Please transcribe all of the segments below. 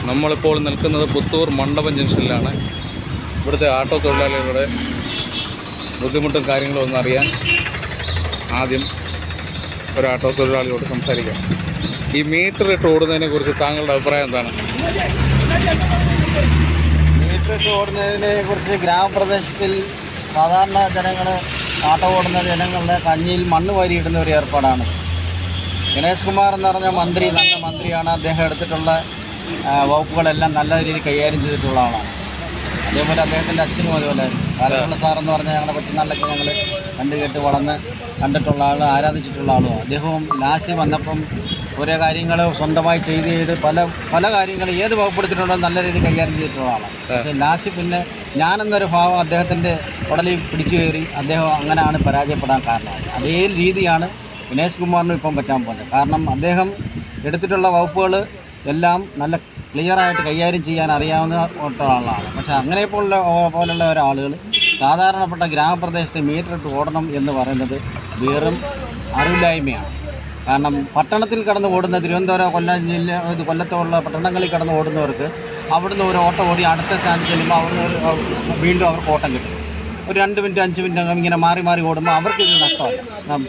നമ്മളിപ്പോൾ നിൽക്കുന്നത് പുത്തൂർ മണ്ഡപം ജംഗ്ഷനിലാണ്. ഇവിടുത്തെ ആട്ടോ തൊഴിലാളികളുടെ ബുദ്ധിമുട്ടും കാര്യങ്ങളും ഒന്നറിയാൻ ആദ്യം ഒരു ആട്ടോ തൊഴിലാളിയോട് സംസാരിക്കാം. ഈ മീറ്റർ ഇട്ട് ഓടുന്നതിനെ കുറിച്ച് താങ്കളുടെ അഭിപ്രായം എന്താണ്? മീറ്റർ ഇട്ട് ഓടുന്നതിനെ കുറിച്ച് ഗ്രാമപ്രദേശത്തിൽ സാധാരണ ജനങ്ങൾ ആട്ടോ ഓടുന്ന ജനങ്ങളുടെ കഞ്ഞിയിൽ മണ്ണ് വാരിയിടുന്ന ഒരു ഏർപ്പാടാണ്. ഗണേഷ് കുമാർ എന്ന് പറഞ്ഞ മന്ത്രി നല്ല മന്ത്രിയാണ്. അദ്ദേഹം എടുത്തിട്ടുള്ള വകുപ്പുകളെല്ലാം നല്ല രീതിയിൽ കൈകാര്യം ചെയ്തിട്ടുള്ള ആളാണ്. അതേപോലെ അദ്ദേഹത്തിൻ്റെ അച്ഛനും അതുപോലെ കാലമുള്ള സാറെന്ന് പറഞ്ഞാൽ ഞങ്ങളുടെ കൊച്ചുനാളിലൊക്കെ ഞങ്ങൾ കേട്ട് വളർന്ന് കണ്ടിട്ടുള്ള ആൾ, ആരാധിച്ചിട്ടുള്ള ആളുമാണ്. അദ്ദേഹവും ലാസ്റ്റ് വന്നപ്പം ഓരോ കാര്യങ്ങൾ സ്വന്തമായി ചെയ്ത് പല കാര്യങ്ങൾ ഏത് വകുപ്പെടുത്തിട്ടുണ്ടോ നല്ല രീതിയിൽ കൈകാര്യം ചെയ്തിട്ടുള്ള ആളാണ്. പക്ഷേ ലാസ്റ്റ് പിന്നെ ഞാനെന്നൊരു ഭാവം അദ്ദേഹത്തിൻ്റെ ഉടലിൽ പിടിച്ചു കയറി അദ്ദേഹം അങ്ങനെയാണ് പരാജയപ്പെടാൻ കാരണമായി. അതേ രീതിയാണ് ഗണേഷ് കുമാറിനും ഇപ്പം പറ്റാൻ പോകുന്നത്. കാരണം അദ്ദേഹം എടുത്തിട്ടുള്ള വകുപ്പുകൾ എല്ലാം നല്ല ക്ലിയറായിട്ട് കൈകാര്യം ചെയ്യാൻ അറിയാവുന്ന ആളാണ്. പക്ഷേ അങ്ങനെ പോലുള്ള ഒരാളുകൾ സാധാരണപ്പെട്ട ഗ്രാമപ്രദേശത്ത് മീറ്റർ ഇട്ട് ഓടണം എന്ന് പറയുന്നത് വെറും അറിവില്ലായ്മയാണ്. കാരണം പട്ടണത്തിൽ കടന്ന് ഓടുന്ന തിരുവനന്തപുരം, കൊല്ലം കൊല്ലത്തുള്ള പട്ടണങ്ങളിൽ കടന്ന് ഓടുന്നവർക്ക് അവിടുന്ന് ഒരു ഓട്ടം ഓടി അടുത്ത സ്റ്റാൻഡിൽ ചെല്ലുമ്പോൾ അവിടുന്ന് വീണ്ടും അവർക്ക് ഓട്ടം കിട്ടും. ഒരു 2 മിനിറ്റ് 5 മിനിറ്റ് ഇങ്ങനെ മാറി ഓടുമ്പോൾ അവർക്ക് ഇത് നഷ്ടമല്ല.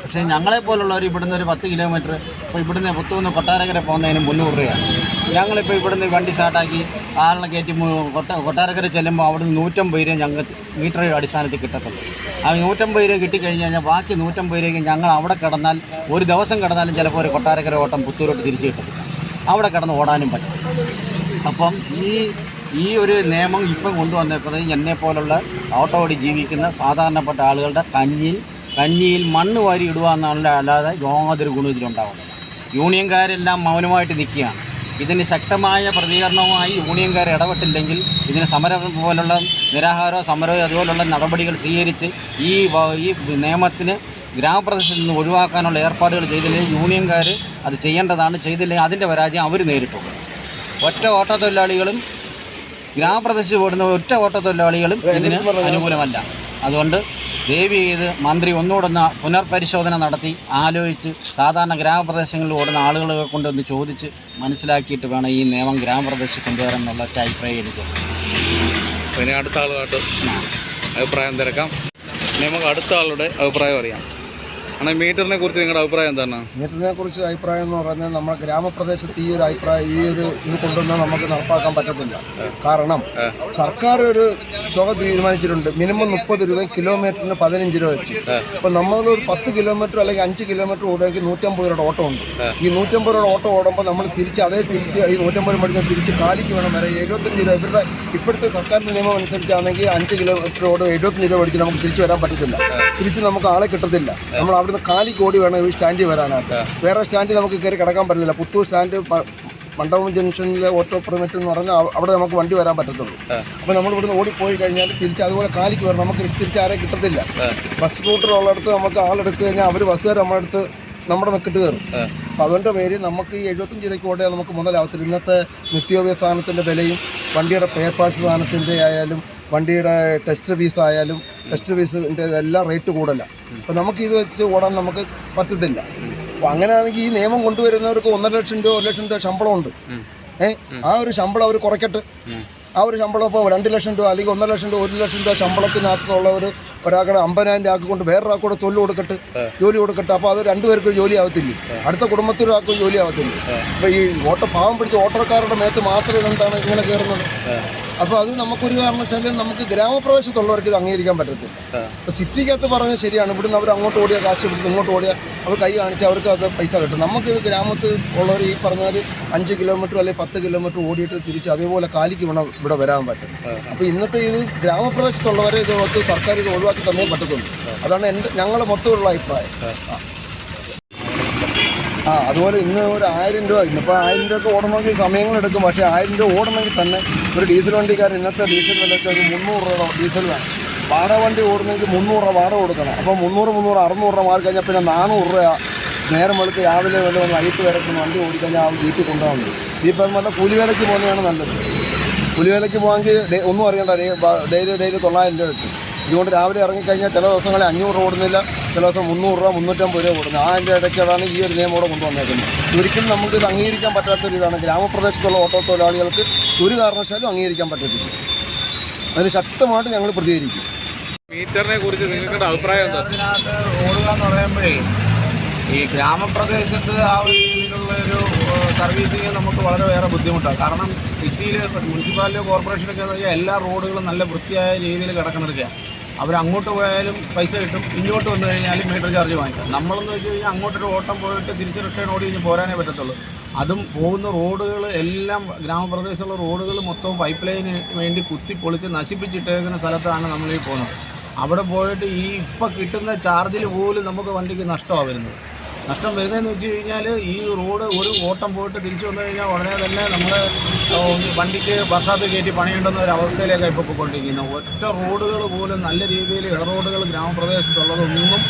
പക്ഷേ ഞങ്ങളെപ്പോലുള്ളവർ ഇവിടുന്ന് ഒരു 10 കിലോമീറ്റർ ഇപ്പോൾ ഇവിടുന്ന് പുത്തൂന്ന് കൊട്ടാരക്കര പോകുന്നതിന് 300 രൂപയാണ്. ഞങ്ങളിപ്പോൾ ഇവിടുന്ന് വണ്ടി സ്റ്റാർട്ടാക്കി ആളിനെ കയറ്റി കൊട്ടാരക്കര ചെല്ലുമ്പോൾ അവിടുന്ന് 150 രൂപ ഞങ്ങൾക്ക് മീറ്റർ അടിസ്ഥാനത്തിൽ കിട്ടത്തുള്ളൂ. ആ 150 രൂപ കിട്ടിക്കഴിഞ്ഞ് കഴിഞ്ഞാൽ ബാക്കി 150 രൂപയ്ക്ക് ഞങ്ങൾ അവിടെ കിടന്നാൽ ഒരു ദിവസം കിടന്നാലും ചിലപ്പോൾ ഒരു കൊട്ടാരക്കര ഓട്ടം പുത്തൂരോട്ട് തിരിച്ചു കിട്ടത്തില്ല. അവിടെ കിടന്ന് ഓടാനും പറ്റും. അപ്പം ഈ ഒരു നിയമം ഇപ്പം കൊണ്ടുവന്നേക്കുന്നത് എന്നെപ്പോലുള്ള ഓട്ടോ ഓടി ജീവിക്കുന്ന സാധാരണപ്പെട്ട ആളുകളുടെ കഞ്ഞിയിൽ മണ്ണ് വാരി ഇടുക എന്നാണല്ലോ, അല്ലാതെ യാതൊരു ഗുണം ഇതിലുണ്ടാവുന്നത്. യൂണിയൻകാരെല്ലാം മൗനമായിട്ട് നിൽക്കുകയാണ്. ഇതിന് ശക്തമായ പ്രതികരണവുമായി യൂണിയൻകാർ ഇടപെട്ടില്ലെങ്കിൽ ഇതിന് സമരം പോലുള്ള നിരാഹാരമോ സമരമോ അതുപോലുള്ള നടപടികൾ സ്വീകരിച്ച് ഈ നിയമത്തിന് ഗ്രാമപ്രദേശത്തിൽ നിന്ന് ഒഴിവാക്കാനുള്ള ഏർപ്പാടുകൾ ചെയ്തില്ലെങ്കിൽ യൂണിയൻകാർ അത് ചെയ്യേണ്ടതാണ്. ചെയ്തില്ലെങ്കിൽ അതിൻ്റെ പരാജയം അവർ നേരിട്ടുള്ളൂ. ഒറ്റ ഓട്ടോ തൊഴിലാളികളും ഗ്രാമപ്രദേശത്ത് ഓടുന്ന ഒറ്റ ഓട്ടോ തൊഴിലാളികളും ഇതിന് അനുകൂലമല്ല. അതുകൊണ്ട് ദയവ് ചെയ്ത് മന്ത്രി ഒന്നുകൂടെ പുനർപരിശോധന നടത്തി ആലോചിച്ച് സാധാരണ ഗ്രാമപ്രദേശങ്ങളിൽ ഓടുന്ന ആളുകളെ കൊണ്ടൊന്ന് ചോദിച്ച് മനസ്സിലാക്കിയിട്ട് വേണം ഈ നിയമം ഗ്രാമപ്രദേശത്ത് കൊണ്ടുവരാൻ എന്നുള്ള അഭിപ്രായം എനിക്കുള്ളൂ. പിന്നെ അടുത്ത ആളുമായിട്ട് അഭിപ്രായം തിരക്കാം. നമുക്ക് അടുത്ത ആളുടെ അഭിപ്രായം അറിയാം. ஆனால் മീറ്ററിനെ കുറിച്ച് നിങ്ങളുടെ അഭിപ്രായം എന്താണ്? മീറ്ററിനെ കുറിച്ച് അഭിപ്രായം എന്ന് പറഞ്ഞാൽ നമ്മുടെ ഗ്രാമപ്രദേശത്ത് ഈ ഒരു ഇത് കൊണ്ടുവന്നാൽ നമുക്ക് നടപ്പാക്കാൻ പറ്റത്തില്ല. കാരണം സർക്കാർ ഒരു തുക തീരുമാനിച്ചിട്ടുണ്ട്. മിനിമം 30 രൂപ, കിലോമീറ്ററിന് 15 രൂപ വെച്ച്. അപ്പം നമ്മളൊരു 10 കിലോമീറ്റർ അല്ലെങ്കിൽ 5 കിലോമീറ്റർ ഓടുമെങ്കിൽ 150 രൂപയുടെ ഓട്ടം ഉണ്ട്. ഈ 150 രൂപയുടെ ഓട്ടം ഓടുമ്പോൾ നമ്മൾ തിരിച്ച് ഈ 150 രൂപ മേടിച്ചാൽ തിരിച്ച് കാലിക്ക് വേണം വരെ 75 രൂപ. ഇവരുടെ ഇപ്പോഴത്തെ സർക്കാരിൻ്റെ നിയമം അനുസരിച്ചാണെങ്കിൽ 5 കിലോമീറ്റർ ഓടും 75 രൂപ മേടിച്ച് നമുക്ക് തിരിച്ച് വരാൻ പറ്റത്തില്ല. തിരിച്ച് നമുക്ക് ആളെ കിട്ടത്തില്ല. നമ്മൾ അവിടുന്ന് കാലിക്കോടി വേണം ഈ സ്റ്റാൻഡിൽ വരാനായിട്ട്. വേറെ സ്റ്റാൻഡിൽ നമുക്ക് കയറി കിടക്കാൻ പറ്റത്തില്ല. പുത്തൂർ സ്റ്റാൻഡ് മണ്ഡപം ജംഗ്ഷനിലെ ഓട്ടോ പെർമിറ്റ് എന്ന് പറഞ്ഞാൽ അവിടെ നമുക്ക് വണ്ടി വരാൻ പറ്റത്തുള്ളൂ. അപ്പോൾ നമ്മൾ ഇവിടുന്ന് ഓടിപ്പോയി കഴിഞ്ഞാൽ തിരിച്ച് അതുപോലെ കാലിക്ക് വരണം. നമുക്ക് തിരിച്ച് ആരെ കിട്ടത്തില്ല. ബസ് റൂട്ടിലുള്ളിടത്ത് നമുക്ക് ആളെടുത്ത് കഴിഞ്ഞാൽ അവർ ബസ്സുകാർ നമ്മളെടുത്ത് നമ്മുടെ മെക്കിട്ട് കയറും. അപ്പോൾ അതുകൊണ്ട് പേര് നമുക്ക് ഈ 75 രൂപയ്ക്ക് ഓടിയാൽ നമുക്ക് മുതലാവത്തില്ല. ഇന്നത്തെ നിത്യോപയോഗ സാധനത്തിൻ്റെ വിലയും വണ്ടിയുടെ പെയർ പാർട്സ് സാധനത്തിൻ്റെ ആയാലും വണ്ടിയുടെ ടെസ്റ്റ് ഫീസ് ആയാലും ടെസ്റ്റ് ഫീസിൻ്റെ എല്ലാം റേറ്റ് കൂടല. അപ്പോൾ നമുക്ക് ഇത് വെച്ച് ഓടാൻ നമുക്ക് പറ്റത്തില്ല. അപ്പോൾ അങ്ങനെയാണെങ്കിൽ ഈ നിയമം കൊണ്ടുവരുന്നവർക്ക് 1.5 ലക്ഷം രൂപ 1 ലക്ഷം രൂപ ശമ്പളമുണ്ട്. ആ ഒരു ശമ്പളം അവർ കുറയ്ക്കട്ടെ. ആ ഒരു ശമ്പളം ഇപ്പോൾ 2 ലക്ഷം രൂപ അല്ലെങ്കിൽ 1.5 ലക്ഷം രൂപ 1 ലക്ഷം രൂപ ശമ്പളത്തിനകത്തുള്ള ഒരാളുടെ 50,000 രൂപ കൊണ്ട് വേറൊരാൾക്കൂടെ ജോലി കൊടുക്കട്ടെ. അപ്പോൾ അത് 2 പേർക്ക് ജോലി ആവത്തില്ലേ? അടുത്ത കുടുംബത്തിനൊരാൾക്കും ജോലി ആവത്തില്ല. അപ്പോൾ ഈ പാവം പിടിച്ച ഓട്ടോക്കാരുടെ മേത്ത് മാത്രമേ ഇതെന്താണ് ഇങ്ങനെ കയറുന്നത്? അപ്പോൾ അത് നമുക്കൊരു കാരണവശാലും നമുക്ക് ഗ്രാമപ്രദേശത്തുള്ളവർക്ക് ഇത് അംഗീകരിക്കാൻ പറ്റത്തില്ല. ഇപ്പോൾ സിറ്റിക്കകത്ത് പറഞ്ഞാൽ ശരിയാണ്. ഇവിടുന്ന് അവർ അങ്ങോട്ട് ഓടിയ കാശ് ഇവിടുന്ന് ഇങ്ങോട്ട് ഓടിയാൽ അവർ കൈ കാണിച്ച് അവർക്ക് അത് പൈസ കിട്ടും. നമുക്കിത് ഗ്രാമത്തിൽ ഉള്ളവർ ഈ പറഞ്ഞാൽ 5 കിലോമീറ്റർ അല്ലെങ്കിൽ 10 കിലോമീറ്റർ ഓടിയിട്ട് തിരിച്ച് അതേപോലെ കാലിക്ക് വേണം ഇവിടെ വരാൻ പറ്റും. അപ്പോൾ ഇന്നത്തെ ഇത് ഗ്രാമപ്രദേശത്തുള്ളവരെ ഇത് സർക്കാർ ഇത് ഒഴിവാക്കി തന്നേ പറ്റത്തുള്ളൂ. അതാണ് ഞങ്ങളുടെ മൊത്തമുള്ള അഭിപ്രായം. അതുപോലെ ഇന്ന് ഒരു 1000 രൂപ, ഇന്നിപ്പോൾ 1000 രൂപയ്ക്ക് ഓടണമെങ്കിൽ സമയങ്ങളെടുക്കും. പക്ഷേ 1000 രൂപ ഓടണമെങ്കിൽ തന്നെ ഒരു ഡീസൽ വണ്ടിക്കാരൻ ഇന്നത്തെ ഡീസൽ വില വെച്ചാൽ 300 രൂപ ഡീസൽ വേണം. വാടക വണ്ടി ഓടുന്നെങ്കിൽ 300 രൂപ വാടക കൊടുക്കണം. അപ്പോൾ 300, 600 രൂപ മാറി കഴിഞ്ഞാൽ പിന്നെ 400 രൂപ നേരം വെളുത്ത് രാവിലെ വല്ല വൈകിട്ട് വരക്കുന്ന വണ്ടി ഓടിക്കഴിഞ്ഞാൽ ആ വീട്ടിൽ കൊണ്ടുപോകുന്നത്. ഇതിപ്പം നല്ല കൂലിവേലയ്ക്ക് പോകുന്നതാണ് നല്ലത്. കൂലിവേലയ്ക്ക് പോകാമെങ്കിൽ ഒന്നും അറിയണ്ട, ഡെയിലി 900 രൂപ കിട്ടും. ഇതുകൊണ്ട് രാവിലെ ഇറങ്ങിക്കഴിഞ്ഞാൽ ചില ദിവസങ്ങളിൽ 500 ഓടുന്നില്ല, ചില ദിവസം 300 രൂപ 350 രൂപ ഓടുന്നത്. അതിൻ്റെ ഇടയ്ക്കാണ് ഈ ഒരു നിയമം ഇവിടെ കൊണ്ടുവന്നേക്കുന്നത്. ഒരിക്കലും നമുക്ക് ഇത് അംഗീകരിക്കാൻ പറ്റാത്തൊരു ഇതാണ്. ഗ്രാമപ്രദേശത്തുള്ള ഓട്ടോ തൊഴിലാളികൾക്ക് ഒരു കാരണവശാലും അംഗീകരിക്കാൻ പറ്റത്തില്ല. അതിന് ശക്തമായിട്ട് ഞങ്ങൾ പ്രതികരിക്കും. മീറ്ററിനെ കുറിച്ച് നിങ്ങളുടെ അഭിപ്രായം എന്താ? അതിനകത്ത് ഓടുക എന്ന് പറയുമ്പോഴേ ഈ ഗ്രാമപ്രദേശത്ത് ആ ഒരു രീതിയിലുള്ളൊരു സർവീസിങ് നമുക്ക് വളരെ ബുദ്ധിമുട്ടാണ്. കാരണം സിറ്റിയിൽ മുനിസിപ്പാലിറ്റി കോർപ്പറേഷനൊക്കെ എന്ന് വെച്ചാൽ എല്ലാ റോഡുകളും നല്ല വൃത്തിയായ രീതിയിൽ കിടക്കുന്നിടയ്ക്കാണ്. അവരങ്ങോട്ട് പോയാലും പൈസ കിട്ടും, ഇങ്ങോട്ട് വന്നു കഴിഞ്ഞാലും മീറ്റർ ചാർജ് വാങ്ങിക്കാം. നമ്മളെന്ന് വെച്ച് കഴിഞ്ഞാൽ അങ്ങോട്ടൊരു ഓട്ടം പോയിട്ട് തിരിച്ച് റിട്ടേൺ ഓടി കഴിഞ്ഞ് പോരാനേ പറ്റത്തുള്ളൂ. അതും പോകുന്ന റോഡുകൾ എല്ലാം ഗ്രാമപ്രദേശത്തുള്ള റോഡുകൾ മൊത്തം പൈപ്പ് ലൈന് വേണ്ടി കുത്തിപ്പൊളിച്ച് നശിപ്പിച്ചിട്ടേക്കുന്ന സ്ഥലത്താണ് നമ്മളീ പോകുന്നത്. അവിടെ പോയിട്ട് ഈ ഇപ്പം കിട്ടുന്ന ചാർജിൽ പോലും നമുക്ക് വണ്ടിക്ക് നഷ്ടമാണ് വരുന്നത്. നഷ്ടം വരുന്നതെന്ന് വെച്ച് കഴിഞ്ഞാൽ ഈ റോഡ് ഒരു ഓട്ടം പോയിട്ട് തിരിച്ചു വന്നു കഴിഞ്ഞാൽ ഉടനെ തന്നെ നമ്മൾ വണ്ടിക്ക് വർഷാത്ത് കയറ്റി പണിയേണ്ടുന്ന ഒരു അവസ്ഥയിലേക്കാണ് ഇപ്പോൾ പോയിക്കൊണ്ടിരിക്കുന്നത്. ഒറ്റ റോഡുകൾ പോലും നല്ല രീതിയിൽ ഇട റോഡുകൾ ഗ്രാമപ്രദേശത്തുള്ളതൊന്നും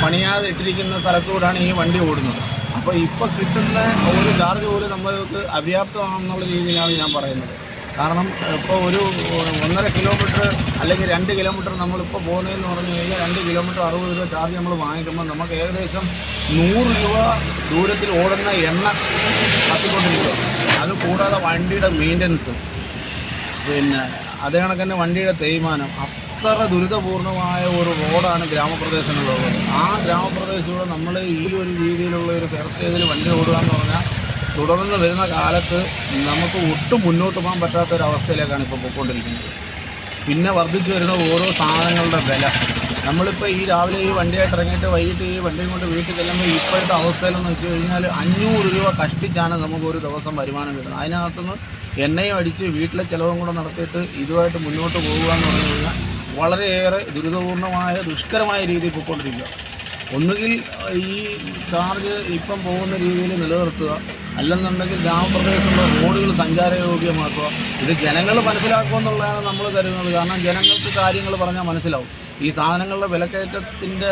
പണിയാതെ ഇട്ടിരിക്കുന്ന സ്ഥലത്തൂടാണ് ഈ വണ്ടി ഓടുന്നത്. അപ്പോൾ ഇപ്പോൾ കിട്ടുന്ന ഒരു ചാർജ് പോലും നമ്മൾക്ക് അപര്യാപ്തമാണെന്നുള്ള രീതിയിലാണ് ഞാൻ പറയുന്നത്. കാരണം ഇപ്പോൾ ഒരു 1.5 കിലോമീറ്റർ അല്ലെങ്കിൽ 2 കിലോമീറ്റർ നമ്മളിപ്പോൾ പോകുന്നതെന്ന് പറഞ്ഞു കഴിഞ്ഞാൽ 2 കിലോമീറ്റർ 60 രൂപ ചാർജ് നമ്മൾ വാങ്ങിക്കുമ്പോൾ നമുക്ക് ഏകദേശം 100 രൂപ ദൂരത്തിൽ ഓടുന്ന എണ്ണ കത്തിക്കൊണ്ടിരിക്കുക. അത് കൂടാതെ വണ്ടിയുടെ മെയിൻ്റനൻസ്, പിന്നെ അതേ കണക്ക് തന്നെ വണ്ടിയുടെ തേയ്മാനം. അത്ര ദുരിതപൂർണമായ ഒരു റോഡാണ് ഗ്രാമപ്രദേശങ്ങളിലുള്ളത്. ആ ഗ്രാമപ്രദേശത്തൂടെ നമ്മൾ ഈ ഒരു രീതിയിലുള്ള ഒരു ഫെയർ സ്റ്റേജിൽ വണ്ടി ഓടുക എന്ന് പറഞ്ഞാൽ തുടർന്ന് വരുന്ന കാലത്ത് നമുക്ക് ഒട്ടും മുന്നോട്ട് പോകാൻ പറ്റാത്തൊരവസ്ഥയിലേക്കാണ് ഇപ്പോൾ പോയിക്കൊണ്ടിരിക്കുന്നത്. പിന്നെ വർദ്ധിച്ചു വരുന്ന ഓരോ സാധനങ്ങളുടെ വില. നമ്മളിപ്പോൾ ഈ രാവിലെ ഈ വണ്ടിയായിട്ട് ഇറങ്ങിയിട്ട് വൈകിട്ട് ഈ വണ്ടിയും കൊണ്ട് വീട്ടിൽ ചെല്ലുമ്പോൾ ഇപ്പോഴത്തെ അവസ്ഥയിലെന്ന് വെച്ച് കഴിഞ്ഞാൽ 500 രൂപ കഷ്ടിച്ചാണ് നമുക്ക് ഒരു ദിവസം വരുമാനം കിട്ടുന്നത്. അതിനകത്തുനിന്ന് എണ്ണയും അടിച്ച് വീട്ടിലെ ചിലവും കൂടെ നടത്തിയിട്ട് ഇതുമായിട്ട് മുന്നോട്ട് പോകുക എന്ന് പറഞ്ഞു കഴിഞ്ഞാൽ വളരെയേറെ ദുരിതപൂർണമായ ദുഷ്കരമായ രീതിയിൽ പോയിക്കൊണ്ടിരിക്കുക. ഒന്നുകിൽ ഈ ചാർജ് ഇപ്പം പോകുന്ന രീതിയിൽ നിലനിർത്തുക, അല്ലെന്നുണ്ടെങ്കിൽ ഗ്രാമപ്രദേശത്തുള്ള റോഡുകൾ സഞ്ചാരയോഗ്യമാക്കുക. ഇത് ജനങ്ങൾ മനസ്സിലാക്കുമെന്നുള്ളതാണ് നമ്മൾ കരുതുന്നത്. കാരണം ജനങ്ങൾക്ക് കാര്യങ്ങൾ പറഞ്ഞാൽ മനസ്സിലാവും. ഈ സാധനങ്ങളുടെ വിലക്കയറ്റത്തിൻ്റെ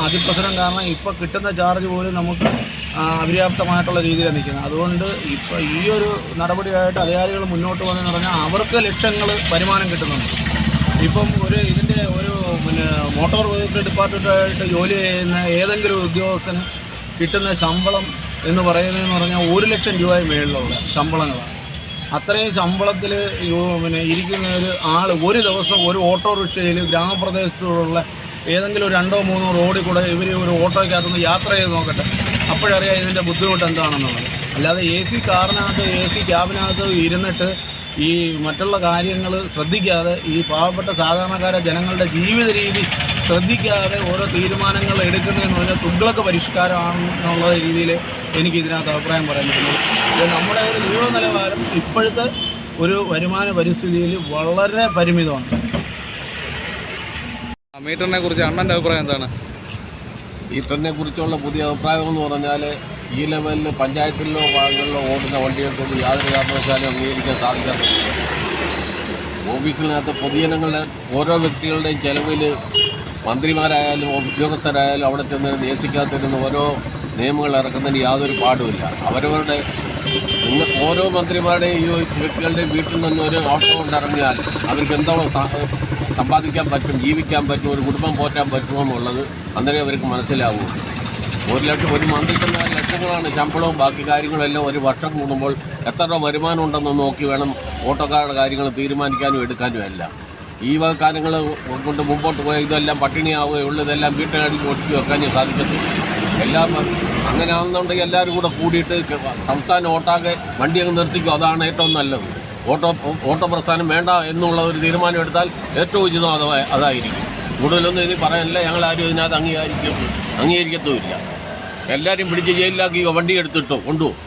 അതിപ്രസരം കാരണം ഇപ്പോൾ കിട്ടുന്ന ചാർജ് പോലും നമുക്ക് അപര്യാപ്തമായിട്ടുള്ള രീതിയിലാണ് നിൽക്കുന്നത്. അതുകൊണ്ട് ഇപ്പോൾ ഈ ഒരു നടപടിയായിട്ട് അധികാരികൾ മുന്നോട്ട് വന്നെന്ന് പറഞ്ഞാൽ അവർക്ക് ലക്ഷങ്ങൾ വരുമാനം കിട്ടുന്നുണ്ട്. ഇപ്പം ഇതിൻ്റെ ഒരു മോട്ടോർ വെഹിക്കിൾ ഡിപ്പാർട്ട്മെൻറ്റായിട്ട് ജോലി ചെയ്യുന്ന ഏതെങ്കിലും ഉദ്യോഗസ്ഥന് കിട്ടുന്ന ശമ്പളം എന്ന് പറയുന്നതെന്ന് പറഞ്ഞാൽ 1 ലക്ഷം രൂപയിൽ മേളിലുള്ള ശമ്പളങ്ങളാണ്. അത്രയും ശമ്പളത്തിൽ ഇരിക്കുന്ന ഒരു ആൾ ഒരു ദിവസം ഒരു ഓട്ടോറിക്ഷയിൽ ഗ്രാമപ്രദേശത്തുള്ള ഏതെങ്കിലും ഒരു 2-3 റോഡിൽ കൂടെ ഇവർ ഒരു ഓട്ടോയ്ക്കകത്തുനിന്ന് യാത്ര ചെയ്ത് നോക്കട്ടെ, അപ്പോഴറിയാം ഇതിൻ്റെ ബുദ്ധിമുട്ട് എന്താണെന്നുള്ളത്. അല്ലാതെ AC കാറിനകത്ത് AC ക്യാബിനകത്ത് ഇരുന്നിട്ട് ഈ മറ്റുള്ള കാര്യങ്ങൾ ശ്രദ്ധിക്കാതെ, ഈ പാവപ്പെട്ട സാധാരണക്കാരെ ജനങ്ങളുടെ ജീവിത രീതി ശ്രദ്ധിക്കാതെ ഓരോ തീരുമാനങ്ങൾ എടുക്കുന്നതെന്ന് പറഞ്ഞാൽ തുഗ്ലക്ക് പരിഷ്കാരമാണെന്നുള്ള രീതിയിൽ എനിക്ക് ഇതിനകത്ത് അഭിപ്രായം പറയാൻ പറ്റുന്നത്. നമ്മുടെ ഒരു ജീവിത നിലവാരം ഇപ്പോഴത്തെ ഒരു വരുമാന പരിസ്ഥിതിയിൽ വളരെ പരിമിതമാണ്. മീറ്ററിനെ കുറിച്ച് അണ്ണൻ്റെ അഭിപ്രായം എന്താണ്? മീറ്ററിനെ കുറിച്ചുള്ള പുതിയ അഭിപ്രായം എന്ന് പറഞ്ഞാൽ ഈ ലെവലിൽ പഞ്ചായത്തിലോ ഭാഗങ്ങളിലോ ഓടുന്ന വണ്ടികൾക്കൊന്നും യാതൊരു കാരണവശാലും അംഗീകരിക്കാൻ സാധിക്കാത്തില്ല. ഓഫീസിനകത്ത് പൊതുജനങ്ങളുടെ ഓരോ വ്യക്തികളുടെയും ചെലവിൽ മന്ത്രിമാരായാലും ഉദ്യോഗസ്ഥരായാലും അവിടെ ചെന്ന് നേസിക്കാത്തിരുന്ന ഓരോ നിയമങ്ങൾ ഇറക്കുന്നതിന് യാതൊരു പാടുമില്ല. അവരവരുടെ ഓരോ മന്ത്രിമാരുടെയും ഈ വ്യക്തികളുടെയും വീട്ടിൽ നിന്ന് ഒരു ഓട്ടോ കൊണ്ടിറങ്ങിയാൽ അവർക്ക് എന്തോ സമ്പാദിക്കാൻ പറ്റും, ജീവിക്കാൻ പറ്റും, ഒരു കുടുംബം പോറ്റാൻ പറ്റുമെന്നുള്ളത് അന്നേരം അവർക്ക് മനസ്സിലാവും. ഒരു മന്ത്രിക്ക് 4 ലക്ഷങ്ങളാണ് ശമ്പളവും ബാക്കി കാര്യങ്ങളെല്ലാം ഒരു വർഷം കൂടുമ്പോൾ എത്ര രൂപ വരുമാനം ഉണ്ടെന്ന് നോക്കി വേണം ഓട്ടോക്കാരുടെ കാര്യങ്ങൾ തീരുമാനിക്കാനും എടുക്കാനും എല്ലാം. ഈ വക കാര്യങ്ങൾ കൊണ്ട് മുമ്പോട്ട് പോയാൽ ഇതെല്ലാം പട്ടിണിയാവുകയുള്ളൂ. ഇതെല്ലാം വീട്ടിലടിച്ച് ഒട്ടിച്ച് വെക്കാനേ സാധിക്കത്തില്ല. എല്ലാം അങ്ങനെ ആണെന്നുണ്ടെങ്കിൽ എല്ലാവരും കൂടെ കൂടിയിട്ട് സംസ്ഥാനം ഒട്ടാകെ വണ്ടി അങ്ങ് നിർത്തിക്കും. അതാണ് ഏറ്റവും നല്ലത്. ഓട്ടോ പ്രസ്ഥാനം വേണ്ട എന്നുള്ള ഒരു തീരുമാനം എടുത്താൽ ഏറ്റവും ഉചിതം അതായിരിക്കും. കൂടുതലൊന്നും ഇനി പറയാനില്ല. ഞങ്ങളാരും ഇതിനകത്ത് അംഗീകരിക്കത്തുമില്ല. എല്ലാവരും പിടിച്ച് ജയിലിലാക്കി വണ്ടി എടുത്തിട്ടോ കൊണ്ടുപോകും.